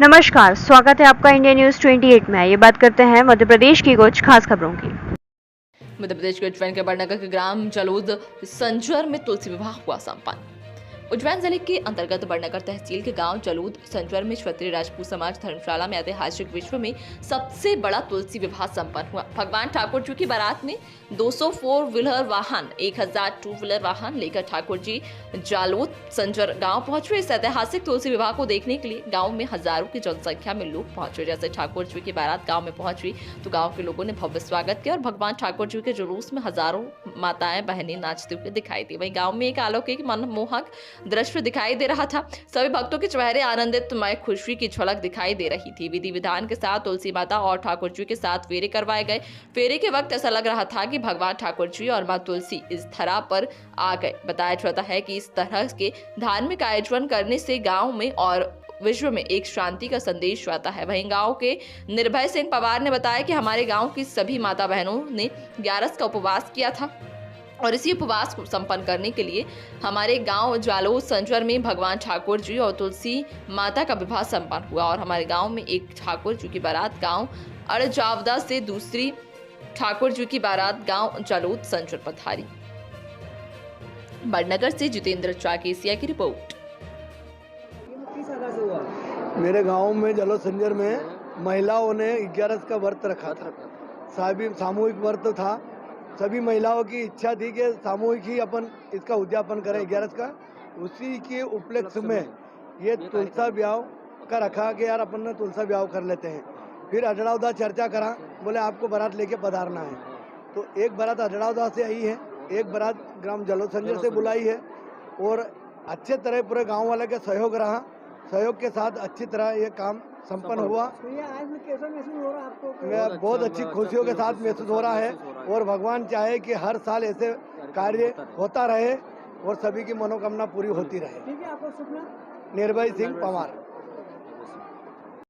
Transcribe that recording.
नमस्कार, स्वागत है आपका इंडिया न्यूज 28 में। ये बात करते हैं मध्य प्रदेश की कुछ खास खबरों की। मध्य प्रदेश के उज्जैन के बड़नगर के ग्राम जलोद संजर में तुलसी विवाह हुआ संपन्न। उज्जैन जिले के अंतर्गत बड़नगर तहसील के गांव जलूद संजर में क्षत्रिय राजपूत समाज धर्मशाला में ऐतिहासिक विश्व में सबसे बड़ा तुलसी विवाह संपन्न हुआ। भगवान ठाकुर जी की बारात में 200 फोर व्हीलर वाहन, 1000 टू व्हीलर वाहन लेकर ठाकुर जी जालोद संजर गांव पहुंचे। इस ऐतिहासिक तुलसी विवाह को देखने के लिए गांव में हजारों की जनसंख्या में लोग पहुंचे। जैसे ठाकुर जी की बारात गांव में पहुंची तो गांव के लोगों ने भव्य स्वागत किया और भगवान ठाकुर जी के जुलूस में हजारों माताएं बहनें नाचते हुए दिखाई दी। वहीं गांव में एक अलौकिक मनमोहक दृश्य दिखाई दे रहा था। सभी भक्तों के चेहरे आनंदितमय खुशी की झलक दिखाई दे रही थी। विधि विधान के साथ तुलसी माता और ठाकुर जी के साथ फेरे करवाए गए। फेरे के वक्त ऐसा लग रहा था कि भगवान ठाकुर जी और मां तुलसी इस धरा पर आ गए। बताया जाता है कि इस तरह के धार्मिक आयोजन करने से गांव में और विश्व में एक शांति का संदेश आता है। वहीं गांव के निर्भय सिंह पवार ने बताया कि हमारे गांव की सभी माता बहनों ने 11 का उपवास किया था और इसी उपवास को संपन्न करने के लिए हमारे गांव जालोद संजर में भगवान ठाकुर जी और तुलसी माता का विवाह संपन्न हुआ और हमारे गांव में एक ठाकुर जी की बारात गांव अड़जावदा से दूसरी ठाकुर जी की बारात गांव जालोद संजर पधारी। बड़नगर से जितेंद्र चाकेसिया की रिपोर्ट। मेरे गांव में जलोद संजर में महिलाओं ने 11 का व्रत रखा था। सामूहिक व्रत था। सभी महिलाओं की इच्छा थी कि सामूहिक ही अपन इसका उद्यापन करें 11 का। उसी के उपलक्ष्य में ये तुलसा ब्याह का रखा कि यार अपन ने तुलसा ब्याह कर लेते हैं। फिर अजड़ावदा चर्चा करा, बोले आपको बारात लेके पधारना है। तो एक बारात अजड़ावदा से आई है, एक बारात ग्राम जलोद संजर से बुलाई है और अच्छे तरह पूरे गाँव वाले का सहयोग रहा। सहयोग के साथ अच्छी तरह ये काम संपन्न हुआ। तो ये आज में कैसा महसूस हो रहा है आपको? मैं बहुत अच्छी खुशियों के साथ महसूस हो रहा है और भगवान चाहे कि हर साल ऐसे कार्य होता रहे और सभी की मनोकामना पूरी होती रहे। ठीक है, आपको सुपना निर्भय सिंह पवार।